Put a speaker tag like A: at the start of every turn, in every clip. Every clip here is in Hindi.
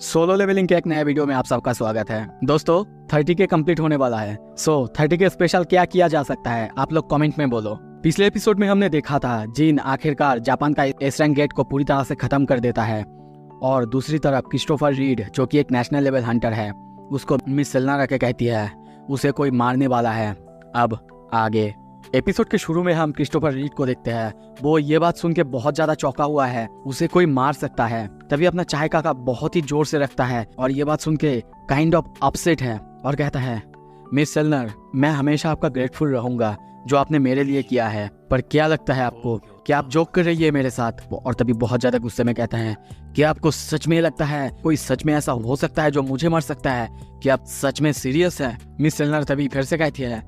A: सोलो लेवलिंग के एक नए वीडियो में आप सबका स्वागत है। दोस्तों 30 के कंप्लीट होने वाला है। 30 के स्पेशल क्या किया जा सकता है, आप लोग कमेंट में बोलो। पिछले एपिसोड में हमने देखा था जिन आखिरकार जापान का एस रैंक गेट को पूरी तरह से खत्म कर देता है और दूसरी तरफ क्रिस्टोफर रीड जो कि एक नेशनल लेवल हंटर है उसको मिस सेलेना रख के कहती है उसे कोई मारने वाला है। अब आगे एपिसोड के शुरू में हम क्रिस्टोफर रीड को देखते हैं। वो ये बात सुन के बहुत ज्यादा चौंका हुआ है, उसे कोई मार सकता है। तभी अपना चाय का कप बहुत ही जोर से रखता है और ये बात सुन के काइंड ऑफ अपसेट है और कहता है मिस सेलेना, मैं हमेशा आपका ग्रेटफुल रहूंगा जो आपने मेरे लिए किया है। पर क्या लगता है आपको, क्या आप जोक कर रही है मेरे साथ? और तभी बहुत ज्यादा गुस्से में कहता है क्या आपको सच में लगता है कोई सच में ऐसा हो सकता है जो मुझे मार सकता है? क्या आप सच में सीरियस है? मिस सेलेना तभी फिर से कहती है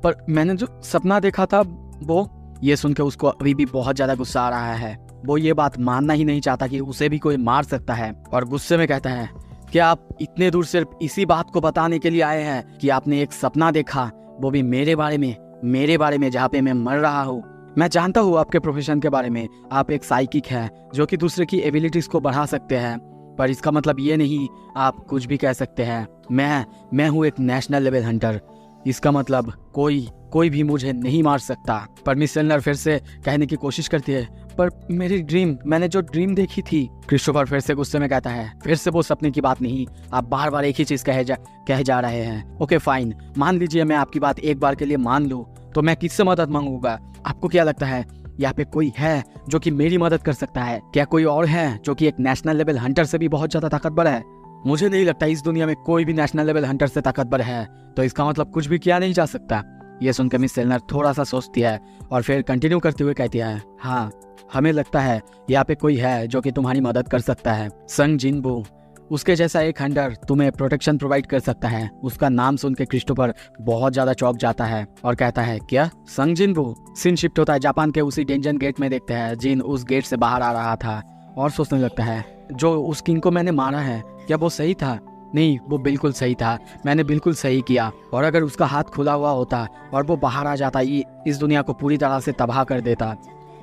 A: पर मैंने जो सपना देखा था वो। ये सुन के उसको अभी भी बहुत ज्यादा गुस्सा आ रहा है। वो ये बात मानना ही नहीं चाहता कि उसे भी कोई मार सकता है और गुस्से में कहता है क्या आप इतने दूर सिर्फ इसी बात को बताने के लिए आए हैं कि आपने एक सपना देखा, वो भी मेरे बारे में जहाँ पे मैं मर रहा हूँ। मैं जानता हूँ आपके प्रोफेशन के बारे में, आप एक साइकिक है जो कि दूसरे की एबिलिटीज को बढ़ा सकते हैं, पर इसका मतलब ये नहीं आप कुछ भी कह सकते हैं। मैं हूँ एक नेशनल लेवल हंटर, इसका मतलब कोई भी मुझे नहीं मार सकता। पर मिस सेलेना फिर से कहने की कोशिश करती है पर मेरी ड्रीम, मैंने जो ड्रीम देखी थी। क्रिस्टोफर फिर से गुस्से में कहता है फिर से वो सपने की बात नहीं, आप बार बार एक ही चीज कहे जा रहे हैं। ओके फाइन, मान लीजिए मैं आपकी बात एक बार के लिए मान लूं, तो मैं किससे मदद मांगूंगा? आपको क्या लगता है यहाँ पे कोई है जो कि मेरी मदद कर सकता है? क्या कोई और है जो कि एक नेशनल लेवल हंटर से भी बहुत ज्यादा ताकतवर है? मुझे नहीं लगता इस दुनिया में कोई भी नेशनल लेवल हंटर से ताकतवर है, तो इसका मतलब कुछ भी किया नहीं जा सकता। ये सुनकर मिस सेलेना थोड़ा सा सोचती है और फिर कंटिन्यू करते हुए कहती है हाँ, हमें लगता है यहाँ पे कोई है जो कि तुम्हारी मदद कर सकता है। संग जिनबू, उसके जैसा एक हंटर तुम्हें प्रोटेक्शन प्रोवाइड कर सकता है। उसका नाम सुन के क्रिस्टोफर बहुत ज्यादा चौंक जाता है और कहता है क्या संग जिनबू? सीन शिफ्ट होता है जापान के उसी डेंजन गेट में देखते हैं जिन उस गेट से बाहर आ रहा था और सोचने लगता है जो उस किंग को मैंने मारा है क्या वो सही था? नहीं, वो बिल्कुल सही था, मैंने बिल्कुल सही किया। और अगर उसका हाथ खुला हुआ होता और वो बाहर आ जाता, ये इस दुनिया को पूरी तरह से तबाह कर देता।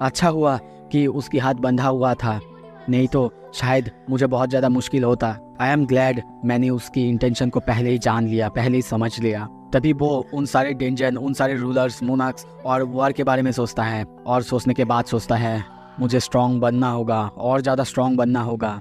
A: अच्छा हुआ कि उसकी हाथ बंधा हुआ था, नहीं तो शायद मुझे बहुत ज़्यादा मुश्किल होता। आई एम ग्लैड मैंने उसकी इंटेंशन को पहले ही जान लिया, पहले ही समझ लिया। तभी वो उन सारे डेंजन, उन सारे रूलर्स, मोनार्क्स और वॉर के बारे में सोचता है और सोचने के बाद सोचता है मुझे स्ट्रॉन्ग बनना होगा और ज़्यादा स्ट्रॉन्ग बनना होगा।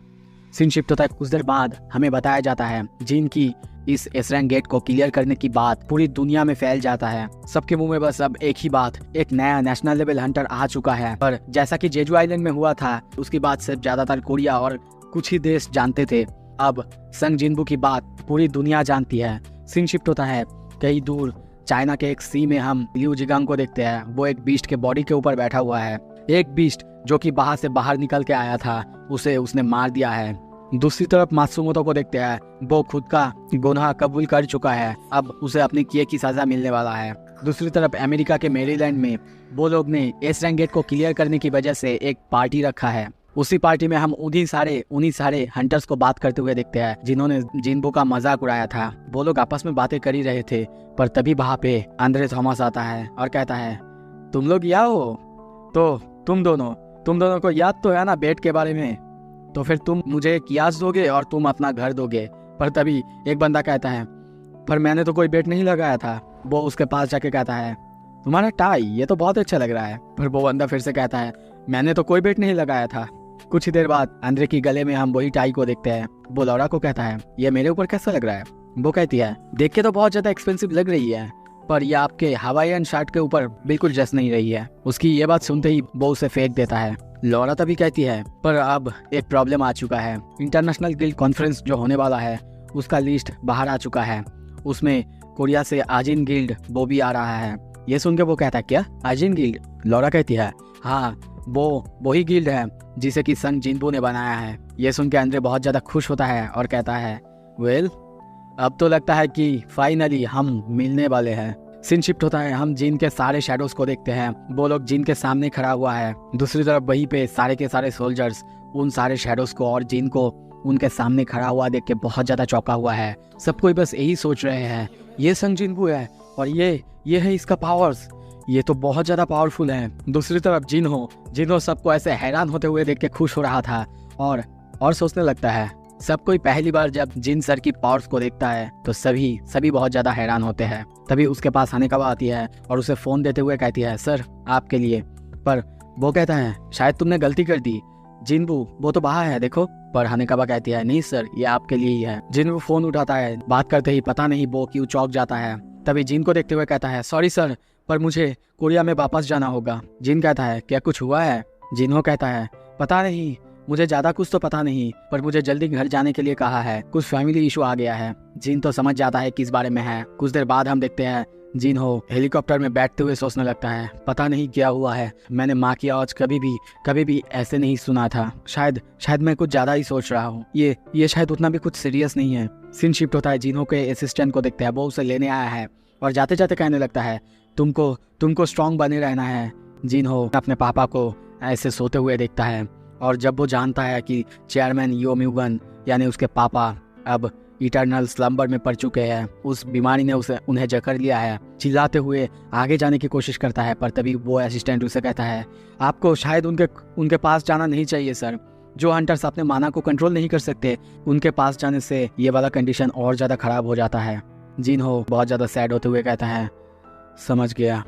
A: सीन शिफ्ट होता है कुछ देर बाद, हमें बताया जाता है जिनकी इस एस रैंक गेट को क्लियर करने की बात पूरी दुनिया में फैल जाता है। सबके मुंह में बस अब एक ही बात, एक नया नेशनल लेवल हंटर आ चुका है। पर जैसा कि जेजू आइलैंड में हुआ था उसकी बात सिर्फ ज्यादातर कोरिया और कुछ ही देश जानते थे, अब संग जिनबू की बात पूरी दुनिया जानती है। सीन शिफ्ट होता है कई दूर चाइना के एक सी में हम लिू जिगांग को देखते हैं। वो एक बीस्ट के बॉडी के ऊपर बैठा हुआ है, एक बीस्ट जो कि बाहर से बाहर निकल के आया था, उसे उसने मार दिया है। दूसरी तरफ मात्सुमोतो को देखते हैं, वो खुद का गुनाह कबूल कर चुका है, अब उसे अपने किए की सजा मिलने वाला है। दूसरी तरफ अमेरिका के मैरीलैंड में वो लोग ने एस रैंक गेट को क्लियर करने की वजह से एक पार्टी रखा है। उसी पार्टी में हम उन्हीं सारे हंटर्स को बात करते हुए देखते हैं जिन्होंने जिनबू का मजाक उड़ाया था। वो लोग आपस में बातें कर ही रहे थे, पर तभी वहाँ पे आंद्रे थॉमस आता है और कहता है तुम लोग यहाँ हो, तो तुम दोनों को याद तो है ना बेट के बारे में, तो फिर तुम मुझे एक याद दोगे और तुम अपना घर दोगे। पर तभी एक बंदा कहता है पर मैंने तो कोई बेट नहीं लगाया था। वो उसके पास जाके कहता है तुम्हारा टाई ये तो बहुत अच्छा लग रहा है। पर वो बंदा फिर से कहता है मैंने तो कोई बेट नहीं लगाया था। कुछ ही देर बाद आंद्रे की गले में हम वही टाई को देखते हैं। वो लौरा को कहता है ये मेरे ऊपर कैसा लग रहा है? वो कहती है देख के तो बहुत ज्यादा एक्सपेंसिव लग रही है, पर यह आपके हवाईयन शर्ट के ऊपर बिल्कुल जस नहीं रही है। उसकी ये बात सुनते ही वो उसे फेंक देता है। लौरा तभी कहती है पर अब एक प्रॉब्लम आ चुका है, इंटरनेशनल गिल्ड कॉन्फ्रेंस जो होने वाला है उसका लिस्ट बाहर आ चुका है, उसमें कोरिया से आजिन गिल्ड वो भी आ रहा है। ये सुन के वो कहता है क्या आजिन गिल्ड? लौरा कहती है हाँ, वो वही गिल्ड है जिसे कि संग जिनबू ने बनाया है। ये सुन के अंद्रे बहुत ज्यादा खुश होता है और कहता है वेल, अब तो लगता है कि फाइनली हम मिलने वाले हैं। सीन शिफ्ट होता है, हम जिन के सारे शैडोज को देखते हैं। वो लोग जिन के सामने खड़ा हुआ है, दूसरी तरफ वहीं पे सारे के सारे सोल्जर्स उन सारे शैडोज को और जिन को उनके सामने खड़ा हुआ देख के बहुत ज्यादा चौंका हुआ है। सब कोई बस यही सोच रहे हैं ये संग जिनबू है और ये है इसका पावर्स, ये तो बहुत ज्यादा पावरफुल है। दूसरी तरफ जिन्हो सबको ऐसे हैरान होते हुए देख के खुश हो रहा था और सोचने लगता है सब कोई पहली बार जब जिन सर की पावर्स को देखता है तो सभी बहुत ज्यादा हैरान होते हैं। तभी उसके पास हानेकावा आती है और उसे फोन देते हुए कहती है, सर आपके लिए। पर वो कहता है, शायद तुमने गलती कर दी, जिनबू वो तो बाहर है देखो। पर हानेकावा कहती है, नहीं सर ये आपके लिए ही है। जिनबू फोन उठाता है, बात करते ही पता नहीं वो क्यों चौंक जाता है। तभी जिन को देखते हुए कहता है, सॉरी सर पर मुझे कोरिया में वापस जाना होगा। जिन कहता है, क्या कुछ हुआ है? जिन्हो कहता है, पता नहीं, मुझे ज्यादा कुछ तो पता नहीं, पर मुझे जल्दी घर जाने के लिए कहा है, कुछ फैमिली इशू आ गया है। जिन तो समझ जाता है किस बारे में है। कुछ देर बाद हम देखते हैं जिन्हो हेलीकॉप्टर में बैठते हुए सोचने लगता है, पता नहीं क्या हुआ है, मैंने माँ की आवाज कभी भी ऐसे नहीं सुना था। शायद मैं कुछ ज्यादा ही सोच रहा हूँ। ये शायद उतना भी कुछ सीरियस नहीं है। सीन शिफ्ट होता है, जिन्हो के असिस्टेंट को देखते हैं, वो उसे लेने आया है और जाते जाते कहने लगता है, तुमको स्ट्रांग बने रहना है। जिन्हो अपने पापा को ऐसे सोते हुए देखता है और जब वो जानता है कि चेयरमैन यो म्यूगन यानी उसके पापा अब इटर्नल स्लम्बर में पड़ चुके हैं, उस बीमारी ने उन्हें जकड़ लिया है, चिल्लाते हुए आगे जाने की कोशिश करता है। पर तभी वो असिस्टेंट उसे कहता है, आपको शायद उनके पास जाना नहीं चाहिए सर। जो हंटर्स अपने माना को कंट्रोल नहीं कर सकते, उनके पास जाने से ये वाला कंडीशन और ज़्यादा खराब हो जाता है। जिन्हो बहुत ज़्यादा सैड होते हुए कहता है, समझ गया,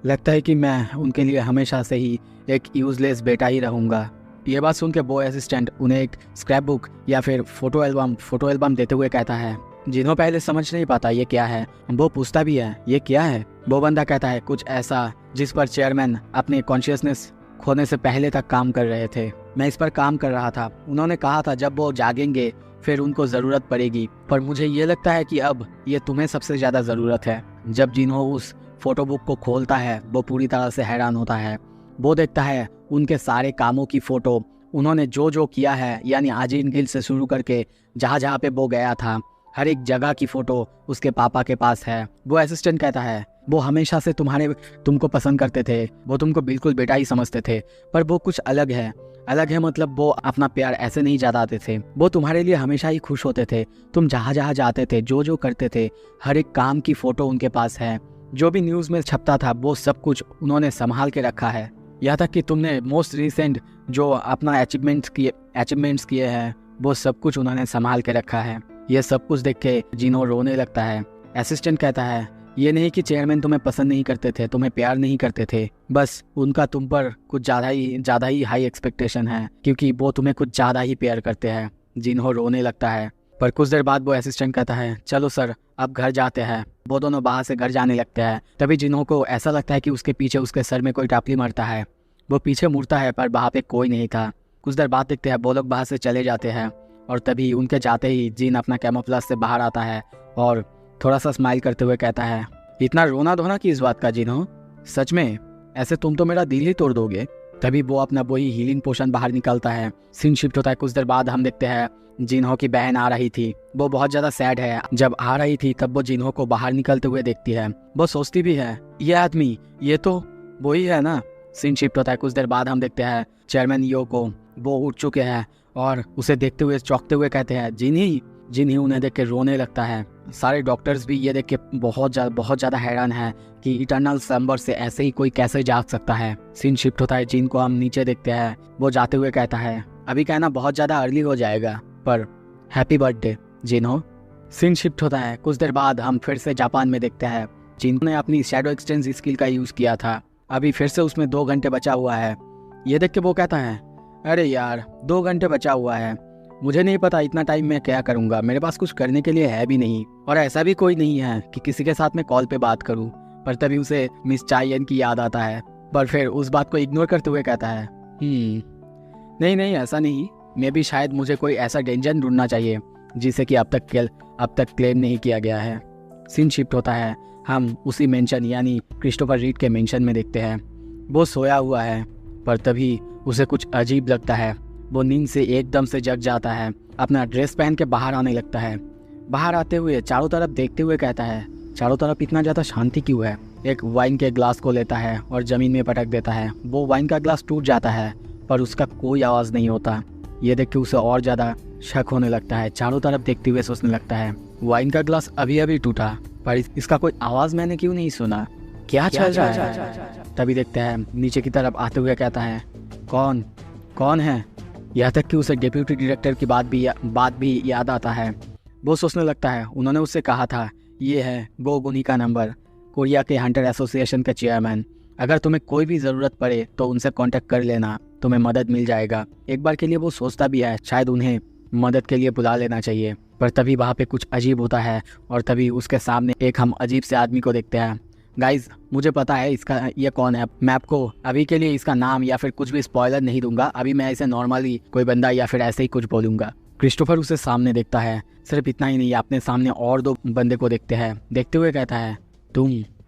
A: लगता है कि मैं उनके लिए हमेशा से ही एक यूजलेस बेटा ही रहूँगा। ये बात सुन के बॉय असिस्टेंट उन्हें एक स्क्रैप बुक या फिर फोटो एल्बम देते हुए कहता है। जिन्हों पहले समझ नहीं पाता ये क्या है, वो पूछता भी है, ये क्या है? वो बंदा कहता है, कुछ ऐसा जिस पर चेयरमैन अपने कॉन्शियसनेस खोने से पहले तक काम कर रहे थे। मैं इस पर काम कर रहा था। उन्होंने कहा था जब वो जागेंगे फिर उनको ज़रूरत पड़ेगी, पर मुझे ये लगता है कि अब ये तुम्हें सबसे ज़्यादा ज़रूरत है। जब जिन्हों उस फोटो बुक को खोलता है वो पूरी तरह से हैरान होता है। वो देखता है उनके सारे कामों की फ़ोटो, उन्होंने जो किया है, यानी आजीन गिल से शुरू करके जहाँ पे वो गया था, हर एक जगह की फ़ोटो उसके पापा के पास है। वो असिस्टेंट कहता है, वो हमेशा से तुमको पसंद करते थे, वो तुमको बिल्कुल बेटा ही समझते थे, पर वो कुछ अलग है मतलब वो अपना प्यार ऐसे नहीं जताते थे। वो तुम्हारे लिए हमेशा ही खुश होते थे। तुम जहाँ जाते थे, जो करते थे, हर एक काम की फ़ोटो उनके पास है। जो भी न्यूज़ में छपता था वो सब कुछ उन्होंने संभाल के रखा है। यहाँ तक कि तुमने मोस्ट रिसेंट जो अपना अचीवमेंट्स किए हैं वो सब कुछ उन्होंने संभाल के रखा है। ये सब कुछ देख के जिन्हों रोने लगता है। असिस्टेंट कहता है, ये नहीं कि चेयरमैन तुम्हें पसंद नहीं करते थे, तुम्हें प्यार नहीं करते थे, बस उनका तुम पर कुछ ज़्यादा ही हाई एक्सपेक्टेशन है, क्योंकि वो तुम्हें कुछ ज़्यादा ही प्यार करते हैं। जिन्हों रोने लगता है। पर कुछ देर बाद वो असिस्टेंट कहता है, चलो सर अब घर जाते हैं। वो दोनों बाहर से घर जाने लगते हैं। तभी जिन्हों को ऐसा लगता है कि उसके पीछे उसके सर में कोई टापली मारता है। वो पीछे मुड़ता है पर वहाँ पे कोई नहीं था। कुछ देर बाद देखते हैं वो लोग बाहर से चले जाते हैं और तभी उनके जाते ही जिन अपना कैमोफ्लेज से बाहर आता है और थोड़ा सा स्माइल करते हुए कहता है, इतना रोना धोना की इस बात का जिन्हों, सच में ऐसे तुम तो मेरा दिल ही तोड़ दोगे। तभी वो अपना वही हीलिंग पोशन बाहर निकालता है। सीन शिफ्ट होता है। कुछ देर बाद हम देखते हैं जिन्हों की बहन आ रही थी। वो बहुत ज़्यादा सैड है। जब आ रही थी तब वो जिन्हों को बाहर निकलते हुए देखती है। वो सोचती भी है, ये आदमी ये तो वही है ना। सीन शिफ्ट होता है। कुछ देर बाद हम देखते हैं चेयरमैन यो को, वो उठ चुके हैं और उसे देखते हुए चौंकते हुए कहते हैं, जिन्ही उन्हें देख के रोने लगता है। सारे डॉक्टर्स भी ये देख के बहुत ज़्यादा हैरान हैं कि इटर्नल स्लम्बर से ऐसे ही कोई कैसे जाग सकता है। सीन शिफ्ट होता है। जिन को हम नीचे देखते हैं। वो जाते हुए कहता है, अभी कहना बहुत ज़्यादा अर्ली हो जाएगा, पर हैप्पी बर्थडे जिन्हों। सीन शिफ्ट होता है। कुछ देर बाद हम फिर से जापान में देखते हैं। जिन्होंने अपनी शैडो एक्सचेंज स्किल का यूज़ किया था, अभी फिर से उसमें 2 घंटे बचा हुआ है। ये देख के वो कहता है, अरे यार 2 घंटे बचा हुआ है, मुझे नहीं पता इतना टाइम मैं क्या करूँगा, मेरे पास कुछ करने के लिए है भी नहीं और ऐसा भी कोई नहीं है कि किसी के साथ मैं कॉल पे बात करूँ। पर तभी उसे मिस चायन की याद आता है, पर फिर उस बात को इग्नोर करते हुए कहता है, नहीं ऐसा नहीं, मे भी शायद मुझे कोई ऐसा डेंजर ढूंढना चाहिए जिसे कि अब तक क्लेम नहीं किया गया है। सीन शिफ्ट होता है। हम उसी मेंशन यानी क्रिस्टोफर रीड के मेंशन में देखते हैं। वो सोया हुआ है पर तभी उसे कुछ अजीब लगता है। वो नींद से एकदम से जग जाता है। अपना ड्रेस पहन के बाहर आने लगता है। बाहर आते हुए चारों तरफ देखते हुए कहता है, चारों तरफ इतना ज़्यादा शांति क्यों है। एक वाइन के ग्लास को लेता है और ज़मीन में पटक देता है। वो वाइन का ग्लास टूट जाता है पर उसका कोई आवाज़ नहीं होता। ये देख के उसे और ज़्यादा शक होने लगता है। चारों तरफ देखते हुए सोचने लगता है, वाइन का ग्लास अभी टूटा पर इसका कोई आवाज़ मैंने क्यों नहीं सुना, क्या चल रहा है। तभी देखते हैं नीचे की तरफ आते हुए कहता है, कौन है। यहाँ तक कि उसे डिप्यूटी डायरेक्टर की बात भी याद आता है। वो सोचने लगता है उन्होंने उससे कहा था ये है गो गुनी का नंबर, कोरिया के हंटर एसोसिएशन के चेयरमैन। अगर तुम्हें कोई भी ज़रूरत पड़े तो उनसे कांटेक्ट कर लेना, तुम्हें मदद मिल जाएगा। एक बार के लिए वो सोचता भी है शायद उन्हें मदद के लिए बुला लेना चाहिए, पर तभी वहाँ पे कुछ अजीब होता है और तभी उसके सामने एक हम अजीब से आदमी को देखते हैं। गाइज मुझे पता है इसका ये कौन है, मैं आपको अभी के लिए इसका नाम या फिर कुछ भी स्पॉइलर नहीं दूंगा। अभी मैं इसे नॉर्मली कोई बंदा या फिर ऐसे ही कुछ बोलूंगा। क्रिस्टोफर उसे सामने देखता है, सिर्फ इतना ही नहीं अपने सामने और 2 बंदे को देखते हैं। देखते हुए कहता है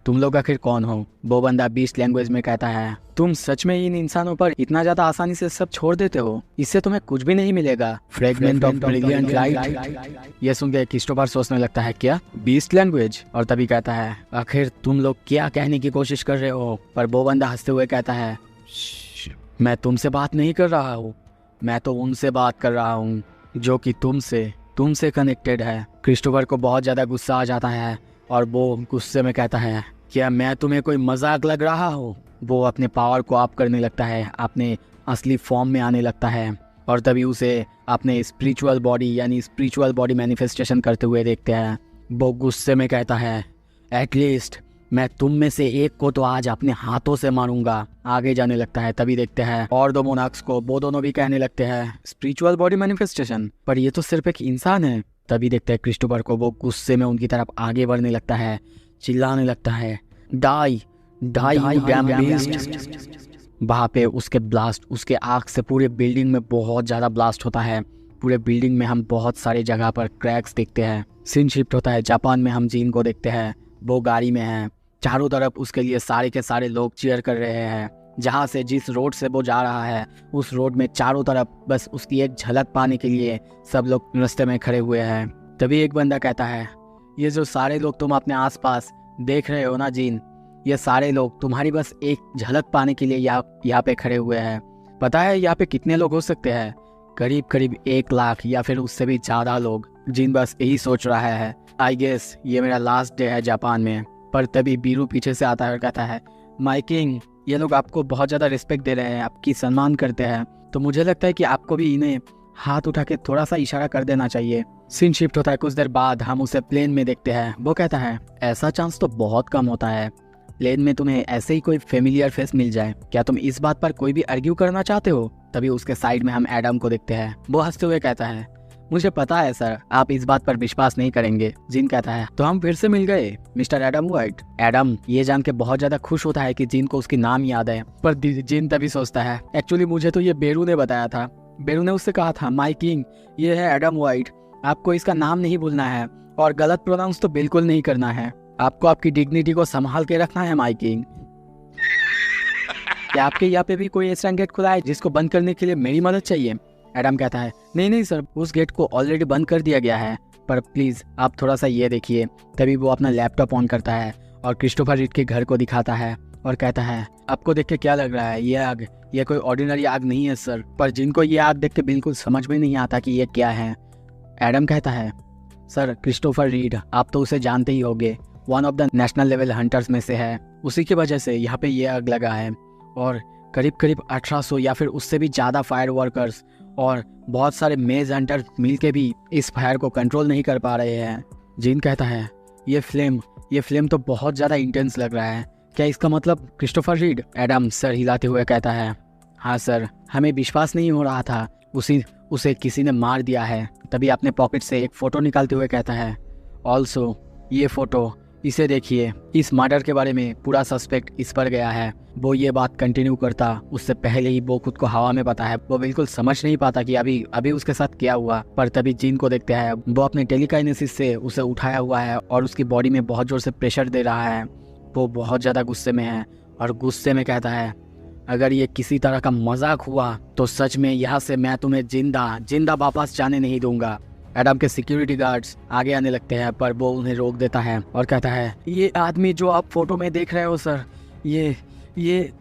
A: तुम लोग आखिर कौन हो? वो बंदा बीस्ट लैंग्वेज में कहता है तुम सच में इन इंसानों पर इतना ज्यादा आसानी से सब छोड़ देते हो? इससे तुम्हें कुछ भी नहीं मिलेगा। Fragment of brilliant light. ये सुन के क्रिस्टोफर सोचने लगता है क्या बीस्ट लैंग्वेज, और तभी कहता है आखिर तुम लोग क्या कहने की कोशिश कर रहे हो? पर वो बंदा हंसते हुए कहता है मैं तुमसे बात नहीं कर रहा हूँ, मैं तो उनसे बात कर रहा हूँ जो कि तुमसे कनेक्टेड है। क्रिस्टोफर को बहुत ज्यादा गुस्सा आ जाता है और वो गुस्से में कहता है क्या मैं तुम्हें कोई मजाक लग रहा हो? वो अपने पावर को अप करने लगता है, अपने असली फॉर्म में आने लगता है और तभी उसे अपने स्पिरिचुअल बॉडी मैनिफेस्टेशन करते हुए देखते हैं। वो गुस्से में कहता है एटलीस्ट मैं तुम में से एक को तो आज अपने हाथों से मारूंगा। आगे जाने लगता है, तभी देखते हैं और 2 मोनार्क्स को वो दोनों भी कहने लगते हैं स्पिरिचुअल बॉडी मैनिफेस्टेशन, पर ये तो सिर्फ एक इंसान है। तभी देखते हैं क्रिस्टोफर को वो गुस्से में उनकी तरफ आगे बढ़ने लगता है, चिल्लाने लगता है die die you damn beast. वहाँ पे उसके आँख से पूरे बिल्डिंग में बहुत ज़्यादा ब्लास्ट होता है। पूरे बिल्डिंग में हम बहुत सारी जगह पर क्रैक्स देखते हैं। सीन शिफ्ट होता है जापान में, हम जीन को देखते हैं, वो गाड़ी में है। चारों तरफ उसके लिए सारे के सारे लोग चीयर कर रहे हैं। जहाँ से जिस रोड से वो जा रहा है उस रोड में चारों तरफ बस उसकी एक झलक पाने के लिए सब लोग रास्ते में खड़े हुए हैं। तभी एक बंदा कहता है ये जो सारे लोग तुम अपने आसपास देख रहे हो ना जीन, ये सारे लोग तुम्हारी बस एक झलक पाने के लिए यहाँ पे खड़े हुए हैं। पता है यहाँ पे कितने लोग हो सकते हैं? करीब 1 लाख या फिर उससे भी ज़्यादा लोग। जीन बस यही सोच रहा है आई गेस ये मेरा लास्ट डे है जापान में। पर तभी बीरू पीछे से आता है और कहता है माय किंग, ये लोग आपको बहुत ज़्यादा रिस्पेक्ट दे रहे हैं, आपकी सम्मान करते हैं, तो मुझे लगता है कि आपको भी इन्हें हाथ उठा के थोड़ा सा इशारा कर देना चाहिए। सीन शिफ्ट होता है, कुछ देर बाद हम उसे प्लेन में देखते हैं। वो कहता है ऐसा चांस तो बहुत कम होता है, प्लेन में तुम्हें ऐसे ही कोई फेमिलियर फेस मिल जाए, क्या तुम इस बात पर कोई भी आर्ग्यू करना चाहते हो? तभी उसके साइड में हम एडम को देखते हैं। वो हंसते हुए कहता है मुझे पता है सर, आप इस बात पर विश्वास नहीं करेंगे। जीन कहता है तो हम फिर से मिल गए मिस्टर एडम वाइट। एडम ये जान के बहुत ज्यादा खुश होता है कि जीन को उसकी नाम याद है, पर जीन तभी सोचता है एक्चुअली मुझे तो ये बेरू ने बताया था। बेरू ने उससे कहा था माय किंग ये है एडम वाइट, आपको इसका नाम नहीं भूलना है और गलत प्रोनाउंस तो बिल्कुल नहीं करना है, आपको आपकी डिग्निटी को संभाल के रखना है माय किंग। क्या आपके यहाँ पे भी कोई ऐसा गेट खुला है जिसको बंद करने के लिए मेरी मदद चाहिए? एडम कहता है नहीं सर, उस गेट को ऑलरेडी बंद कर दिया गया है, पर प्लीज आप थोड़ा सा ये देखिए। तभी वो अपना लैपटॉप ऑन करता है और क्रिस्टोफर रीड के घर को दिखाता है और कहता है आपको देख के क्या लग रहा है? ये आग ये कोई ऑर्डिनरी आग नहीं है सर। पर जिनको ये आग देख के बिल्कुल समझ में नहीं आता कि ये क्या है। एडम कहता है सर क्रिस्टोफर रीड, आप तो उसे जानते ही होंगे, one of the national level hunters में से है, उसी की वजह से यहाँ पे ये आग लगा है। और करीब 1800 या फिर उससे भी ज़्यादा फायर वर्कर्स और बहुत सारे मेज हंटर मिलके भी इस फायर को कंट्रोल नहीं कर पा रहे हैं। जीन कहता है ये फ्लेम तो बहुत ज़्यादा इंटेंस लग रहा है, क्या इसका मतलब क्रिस्टोफर रीड? एडम सर हिलाते हुए कहता है हाँ सर, हमें विश्वास नहीं हो रहा था, उसे किसी ने मार दिया है। तभी अपने पॉकेट से एक फ़ोटो निकालते हुए कहता है ऑल्सो ये फ़ोटो, इसे देखिए, इस मर्डर के बारे में पूरा सस्पेक्ट इस पर गया है। वो ये बात कंटिन्यू करता उससे पहले ही वो खुद को हवा में पाता है। वो बिल्कुल समझ नहीं पाता कि अभी उसके साथ क्या हुआ। पर तभी जीन को देखते हैं, वो अपने टेलीकाइनेसिस से उसे उठाया हुआ है और उसकी बॉडी में बहुत जोर से प्रेशर दे रहा है। वो बहुत ज़्यादा गुस्से में है और गुस्से में कहता है अगर ये किसी तरह का मजाक हुआ तो सच में यहाँ से मैं तुम्हें जिंदा वापस जाने नहीं दूंगा। एडम के सिक्योरिटी गार्ड्स आगे आने लगते हैं पर वो उन्हें रोक देता है और कहता है ये आदमी जो आप फोटो में देख रहे हो सर, ये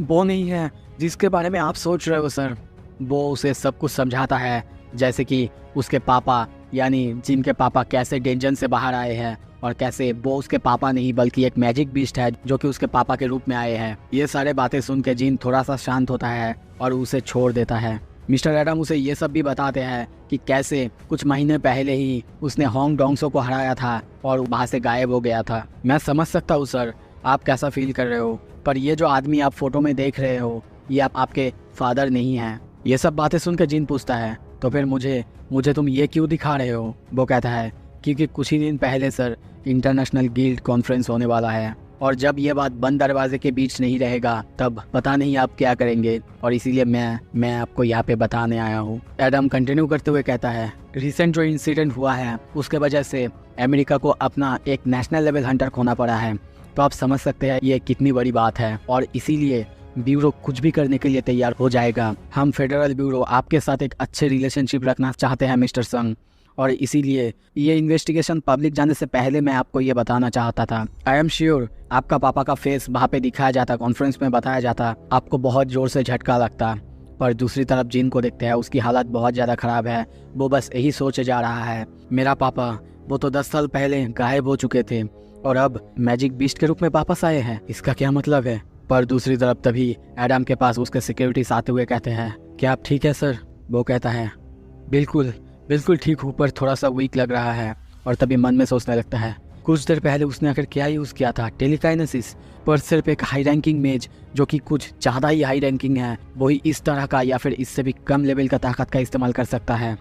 A: वो नहीं है जिसके बारे में आप सोच रहे हो सर। वो उसे सब कुछ समझाता है, जैसे कि उसके पापा यानी जिन के पापा कैसे डेंजर से बाहर आए हैं और कैसे वो उसके पापा नहीं बल्कि एक मैजिक बीस्ट है जो कि उसके पापा के रूप में आए हैं। ये सारे बातें सुन के जिन थोड़ा सा शांत होता है और उसे छोड़ देता है। मिस्टर एडम उसे ये सब भी बताते हैं कि कैसे कुछ महीने पहले ही उसने होंग डोंगसो को हराया था और वहाँ से गायब हो गया था। मैं समझ सकता हूँ सर आप कैसा फील कर रहे हो, पर ये जो आदमी आप फोटो में देख रहे हो ये आपके फादर नहीं हैं। ये सब बातें सुनकर जिन पूछता है तो फिर मुझे तुम ये क्यों दिखा रहे हो। वो कहता है क्योंकि कुछ ही दिन पहले सर इंटरनेशनल गिल्ड कॉन्फ्रेंस होने वाला है और जब ये बात बंद दरवाजे के बीच नहीं रहेगा तब पता नहीं आप क्या करेंगे, और इसीलिए मैं आपको यहाँ पे बताने आया हूँ। एडम कंटिन्यू करते हुए कहता है रिसेंट जो इंसिडेंट हुआ है उसके वजह से अमेरिका को अपना एक नेशनल लेवल हंटर खोना पड़ा है, तो आप समझ सकते हैं ये कितनी बड़ी बात है, और इसीलिए ब्यूरो कुछ भी करने के लिए तैयार हो जाएगा। हम फेडरल ब्यूरो आपके साथ एक अच्छे रिलेशनशिप रखना चाहते हैं मिस्टर संग, और इसीलिए ये इन्वेस्टिगेशन पब्लिक जाने से पहले मैं आपको ये बताना चाहता था। आई एम श्योर आपका पापा का फेस वहाँ पे दिखाया जाता, कॉन्फ्रेंस में बताया जाता, आपको बहुत ज़ोर से झटका लगता, पर दूसरी तरफ जिन को देखते हैं उसकी हालत बहुत ज़्यादा ख़राब है। वो बस यही सोचे जा रहा है मेरा पापा वो तो 10 साल पहले गायब हो चुके थे और अब मैजिक बीस्ट के रूप में वापस आए हैं, इसका क्या मतलब है। पर दूसरी तरफ तभी एडम के पास उसके सिक्योरिटीज आते हुए कहते हैं क्या आप ठीक है सर। वो कहता है बिल्कुल ठीक हूँ, पर थोड़ा सा वीक लग रहा है। और तभी मन में सोचने लगता है कुछ देर पहले उसने आखिर क्या यूज़ किया था, टेलीकाइनेसिस, पर सिर्फ एक हाई रैंकिंग मेज जो कि कुछ ज़्यादा ही हाई रैंकिंग है वही इस तरह का या फिर इससे भी कम लेवल का ताकत का इस्तेमाल कर सकता है।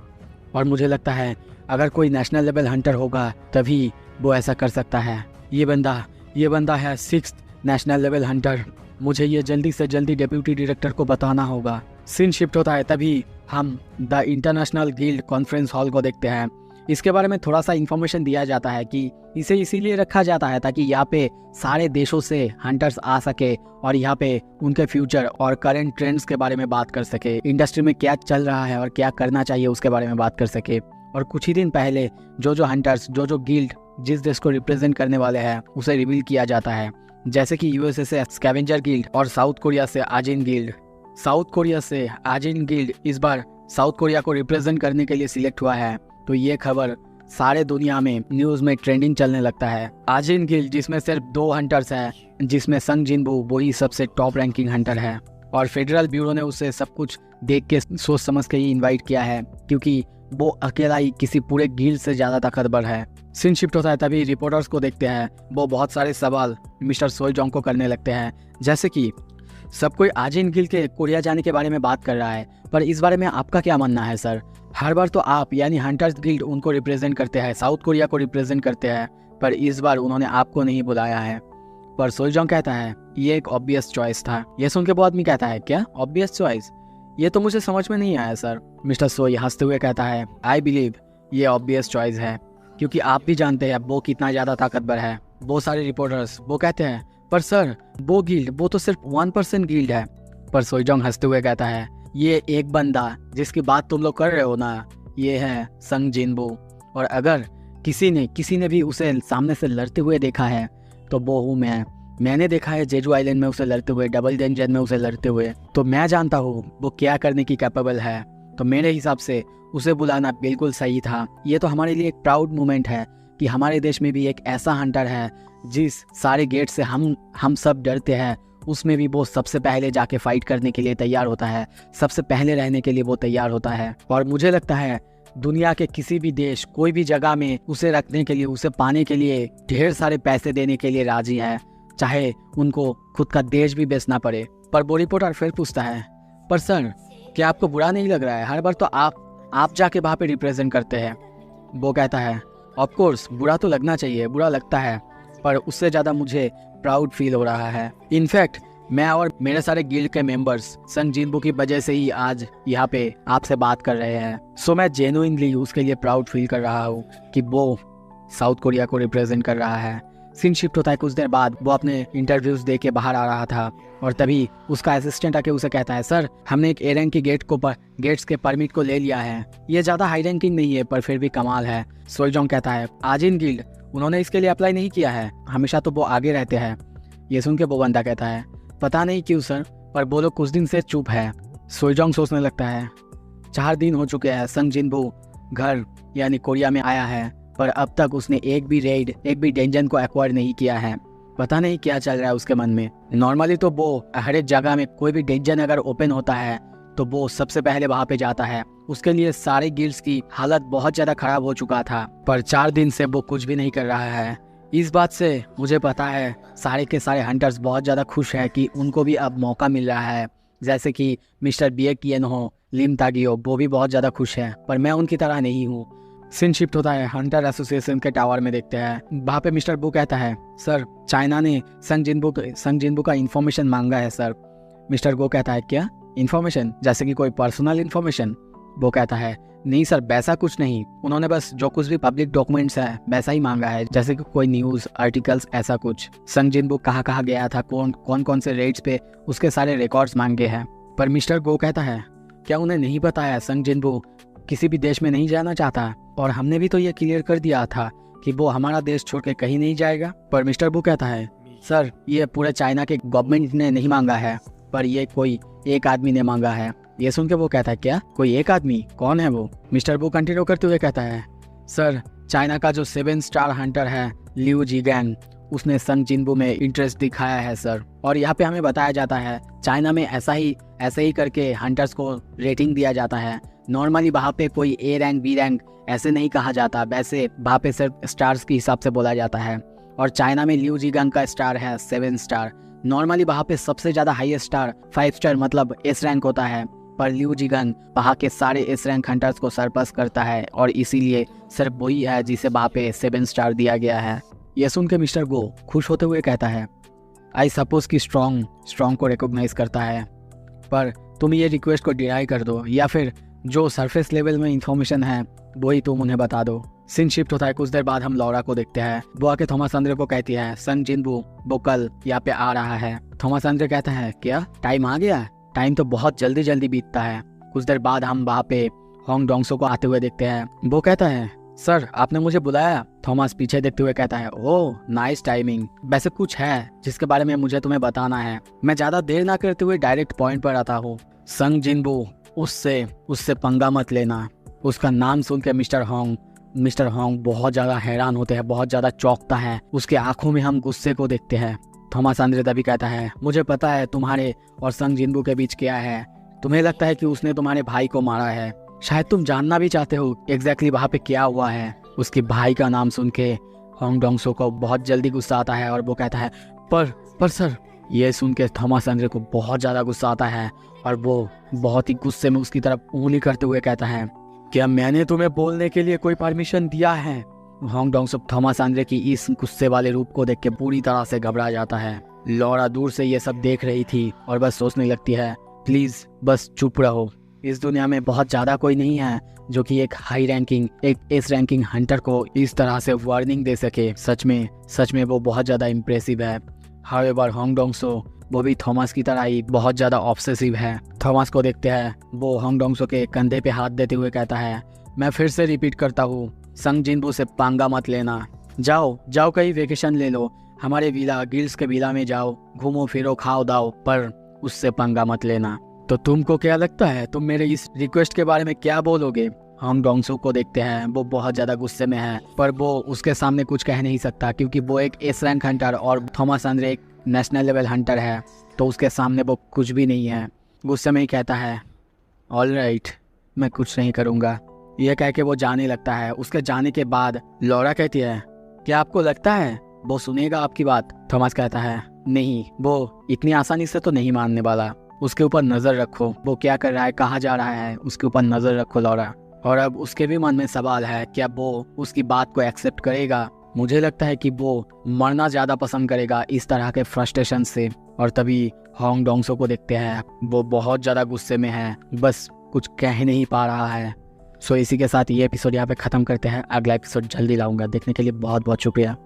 A: और मुझे लगता है अगर कोई नेशनल लेवल हंटर होगा तभी वो ऐसा कर सकता है। ये बंदा है 6th नेशनल लेवल हंटर। मुझे ये जल्दी से जल्दी डिप्यूटी डायरेक्टर को बताना होगा। सीन शिफ्ट होता है तभी हम the international guild conference hall को देखते हैं। इसके बारे में थोड़ा सा इन्फॉर्मेशन दिया जाता है कि इसे इसीलिए रखा जाता है ताकि यहाँ पे सारे देशों से हंटर्स आ सके और यहाँ पे उनके फ्यूचर और करंट ट्रेंड्स के बारे में बात कर सके, इंडस्ट्री में क्या चल रहा है और क्या करना चाहिए उसके बारे में बात कर सके। और कुछ ही दिन पहले जो हंटर्स जो गिल्ड जिस देश को रिप्रेजेंट करने वाले हैं उसे रिवील किया जाता है, जैसे कि यूएसए से स्कैवेंजर गिल्ड और साउथ कोरिया से आजिन गिल्ड। साउथ कोरिया से आजिन गिल्ड इस बार साउथ कोरिया को रिप्रेजेंट करने के लिए सिलेक्ट हुआ है, तो ये खबर सारे दुनिया में न्यूज में ट्रेंडिंग चलने लगता है। आजिन गिल्ड जिसमें सिर्फ 2 हंटर्स हैं, जिसमें संग जिनबू वही सबसे टॉप रैंकिंग हंटर है, और फेडरल ब्यूरो ने उसे सब कुछ देख के सोच समझ के ही इन्वाइट किया है क्योंकि वो अकेला ही किसी पूरे गिल्ड से ज्यादा ताकतवर है। सीन शिफ्ट होता है तभी रिपोर्टर्स को देखते हैं, वो बहुत सारे सवाल मिस्टर सोलजोंग को करने लगते हैं, जैसे कि सब कोई आजिन गिल्ड के कोरिया जाने के बारे में बात कर रहा है, पर इस बारे में आपका क्या मानना है सर। हर बार तो आप यानी हंटर्स गिल्ड उनको रिप्रेजेंट करते हैं, साउथ कोरिया को रिप्रेजेंट करते हैं, पर इस बार उन्होंने आपको नहीं बुलाया है। पर सोलजोंग कहता है ये एक ऑब्वियस चॉइस था। ये सुन के वो आदमी कहता है क्या ऑब्वियस चॉइस, ये तो मुझे समझ में नहीं आया सर। मिस्टर सोई हंसते हुए कहता है आई बिलीव ये ऑब्वियस चॉइस है क्योंकि आप भी जानते हैं वो कितना ज़्यादा ताकतवर है। वो सारे रिपोर्टर्स वो कहते हैं पर सर वो गिल्ड वो तो सिर्फ 1% गिल्ड है। पर सोईजोंग हंसते हुए कहता है ये एक बंदा जिसकी बात तुम लोग कर रहे हो ना, ये है संग जिनबू, और अगर किसी ने भी उसे सामने से लड़ते हुए देखा है तो वो हूँ मैंने देखा है जेजू आइलैंड में उसे लड़ते हुए, डबल डेंजर में उसे लड़ते हुए, तो मैं जानता हूँ वो क्या करने की कैपेबल है। तो मेरे हिसाब से उसे बुलाना बिल्कुल सही था। ये तो हमारे लिए एक प्राउड मोमेंट है कि हमारे देश में भी एक ऐसा हंटर है जिस सारे गेट से हम सब डरते हैं, उसमें भी वो सबसे पहले जाके फाइट करने के लिए तैयार होता है, सबसे पहले रहने के लिए वो तैयार होता है। और मुझे लगता है दुनिया के किसी भी देश कोई भी जगह में उसे रखने के लिए, उसे पाने के लिए ढेर सारे पैसे देने के लिए राजी है, चाहे उनको खुद का देश भी बेचना पड़े। पर वो रिपोर्टर फिर पूछता है पर सर क्या आपको बुरा नहीं लग रहा है, हर बार तो आप जाके वहाँ पे रिप्रेजेंट करते हैं। वो कहता है ऑफ कोर्स बुरा तो लगना चाहिए, बुरा लगता है, पर उससे ज़्यादा मुझे प्राउड फील हो रहा है। इनफैक्ट मैं और मेरे सारे गिल्ड के मेंबर्स संग जिनबू की वजह से ही आज यहाँ पे आपसे बात कर रहे हैं। सो मैं जेन्युइनली उसके लिए प्राउड फील कर रहा हूँ कि वो साउथ कोरिया को रिप्रेजेंट कर रहा है। सीन शिफ्ट होता है कुछ देर बाद, वो अपने इंटरव्यूज दे के बाहर आ रहा था और तभी उसका असिस्टेंट आके उसे कहता है सर हमने एक ए रैंक की गेट्स के परमिट को ले लिया है, ये ज़्यादा हाई रैंकिंग नहीं है पर फिर भी कमाल है। सोलजोंग कहता है आजिन गिल्ड उन्होंने इसके लिए अप्लाई नहीं किया है, हमेशा तो वो आगे रहते हैं। ये सुन के वो बंदा कहता है पता नहीं क्यों सर, पर वो लोग कुछ दिन से चुप है। सोलजोंग सोचने लगता है 4 दिन हो चुके हैं संग जिनबू घर यानी कोरिया में आया है, पर अब तक उसने एक भी डेंजन को एक्वायर नहीं किया है। पता नहीं क्या चल रहा है उसके मन में। नॉर्मली तो वो हर एक जगह में कोई भी डेंजन अगर ओपन होता है तो वो सबसे पहले वहाँ पे जाता है। उसके लिए सारे गिल्ड्स की हालत बहुत ज़्यादा खराब हो चुका था, पर 4 दिन से वो कुछ भी नहीं कर रहा है। इस बात से मुझे पता है सारे के सारे हंटर्स बहुत ज़्यादा खुश है कि उनको भी अब मौका मिल रहा है। जैसे कि मिस्टर बिएकियन हो, लिम तागियो, वो भी बहुत ज़्यादा खुश है, पर मैं उनकी तरह नहीं हूँ। सीन शिफ्ट होता है, हंटर एसोसिएशन के टावर में देखते हैं। वहाँ पे मिस्टर बू कहता है, सर चाइना ने संग जिनबू का इन्फॉर्मेशन मांगा है सर। मिस्टर गो कहता है, क्या इन्फॉर्मेशन? जैसे कि कोई पर्सनल इन्फॉर्मेशन? वो कहता है, नहीं सर, वैसा कुछ नहीं, उन्होंने बस जो कुछ भी पब्लिक डॉक्यूमेंट्स है वैसा ही मांगा है, जैसे कि कोई न्यूज़ आर्टिकल्स, ऐसा कुछ। संग जिनबू कहाँ गया था, कौन से रेट्स पे, उसके सारे रिकॉर्ड्स मांगे हैं। पर मिस्टर गो कहता है, क्या उन्हें नहीं पता है संग जिनबू किसी भी देश में नहीं जाना चाहता? और हमने भी तो ये क्लियर कर दिया था कि वो हमारा देश छोड़ के कहीं नहीं जाएगा। पर मिस्टर बू कहता है, सर ये पूरे चाइना के गवर्नमेंट ने नहीं मांगा है, पर ये कोई एक आदमी ने मांगा है। ये सुन के वो कहता है, क्या कोई एक आदमी? कौन है वो? मिस्टर बू कंटिन्यू करते हुए कहता है, सर चाइना का जो 7 स्टार हंटर है लियू जीगैन, उसने संग जिनबू में इंटरेस्ट दिखाया है सर। और यहाँ पे हमें बताया जाता है चाइना में ऐसे ही करके हंटर्स को रेटिंग दिया जाता है। नॉर्मली वहाँ पे कोई ए रैंक बी रैंक ऐसे नहीं कहा जाता, वैसे वहाँ पे सिर्फ स्टार्स के हिसाब से बोला जाता है। और चाइना में लियू जीगैन का स्टार है 7 स्टार। नॉर्मली वहाँ पे सबसे ज़्यादा हाईएस्ट स्टार 5 स्टार मतलब एस रैंक होता है, पर लियू जीगन वहाँ के सारे एस रैंक हंटर्स को सरपास करता है और इसीलिए सिर्फ वही है जिसे वहाँ पे 7 स्टार दिया गया है। यह सुन के मिस्टर गो खुश होते हुए कहता है, आई सपोज कि स्ट्रॉन्ग को रिकॉग्नाइज करता है, पर तुम ये रिक्वेस्ट को डिनाई कर दो या फिर जो सरफेस लेवल में इंफॉर्मेशन है वही तुम उन्हें बता दो। सीन शिफ्ट होता है, कुछ देर बाद हम लौरा को देखते हैं। वो आके थॉमस अंद्रे को कहती है, संग जिनबू वो कल यहाँ पे आ रहा है। थॉमस अंद्रे कहता है, क्या टाइम आ गया? टाइम तो बहुत जल्दी बीतता है। कुछ देर बाद हम वहाँ पे होंग डोंगसो को आते हुए देखते हैं। वो कहता है, सर आपने मुझे बुलाया? थॉमस पीछे देखते हुए कहता है, ओह नाइस टाइमिंग। वैसे कुछ है जिसके बारे में मुझे तुम्हें बताना है। मैं ज्यादा देर ना करते हुए डायरेक्ट पॉइंट पर आता हूँ। संग जिनबू उससे पंगा मत लेना। उसका नाम सुन के मिस्टर होंग बहुत ज्यादा हैरान होते हैं, बहुत ज्यादा चौंकता है। उसके आंखों में हम गुस्से को देखते हैं। थॉमस अंद्रे तभी कहता है, मुझे पता है तुम्हारे और संग जिनबू के बीच क्या है। तुम्हें लगता है कि उसने तुम्हारे भाई को मारा है, शायद तुम जानना भी चाहते हो एग्जैक्टली वहाँ पे क्या हुआ है। उसके भाई का नाम सुन के होंग डोंगसो को बहुत जल्दी गुस्सा आता है और वो कहता है, पर सर। ये सुन के थॉमस अंद्रे को बहुत ज़्यादा गुस्सा आता है और वो बहुत ही गुस्से में उसकी तरफ उंगली करते हुए कहता है, क्या मैंने तुम्हें बोलने के लिए कोई परमिशन दिया है? होंग डोंगसो थॉमस अंद्रे की इस गुस्से वाले रूप को देख के पूरी तरह से घबरा जाता है। लौरा दूर से ये सब देख रही थी और बस सोचने लगती है, प्लीज बस चुप रहो। इस दुनिया में बहुत ज्यादा कोई नहीं है जो कि एक एस रैंकिंग हंटर को इस तरह से वार्निंग दे सके। सच में वो बहुत ज्यादा इम्प्रेसिव है। हाउएवर होंग डोंगसो वो भी थॉमस की तरह ही बहुत ज्यादा ऑब्सेसिव है। थॉमस को देखते हैं, वो होंग डोंगसो के कंधे पे हाथ देते हुए कहता है, मैं फिर से रिपीट करता हूँ, संग जिनबू से पंगा मत लेना। जाओ कहीं वेकेशन ले लो, हमारे गिल्ड्स के विला में जाओ, घूमो फिरो खाओ दाओ, पर उससे पंगा मत लेना। तो तुमको क्या लगता है, तुम मेरे इस रिक्वेस्ट के बारे में क्या बोलोगे? होंग डोंगसो को देखते हैं, वो बहुत ज्यादा गुस्से में है, पर वो उसके सामने कुछ कह नहीं सकता क्योंकि वो एक एस रैंक हंटर और थॉमस अंद्रे एक नेशनल लेवल हंटर है, तो उसके सामने वो कुछ भी नहीं है। गुस्से में ही कहता है, ऑल राइट, मैं कुछ नहीं करूँगा। यह कह के वो जाने लगता है। उसके जाने के बाद लौरा कहती है, क्या आपको लगता है वो सुनेगा आपकी बात? थॉमस कहता है, नहीं, वो इतनी आसानी से तो नहीं मानने वाला। उसके ऊपर नजर रखो, वो क्या कर रहा है, कहाँ जा रहा है, उसके ऊपर नजर रखो लौरा। और अब उसके भी मन में सवाल है, क्या वो उसकी बात को एक्सेप्ट करेगा? मुझे लगता है कि वो मरना ज्यादा पसंद करेगा इस तरह के फ्रस्ट्रेशन से। और तभी होंग डोंगसो को देखते हैं, वो बहुत ज्यादा गुस्से में है, बस कुछ कह नहीं पा रहा है। सो इसी के साथ ये एपिसोड यहाँ पे खत्म करते हैं। अगला एपिसोड जल्दी लाऊंगा। देखने के लिए बहुत बहुत शुक्रिया।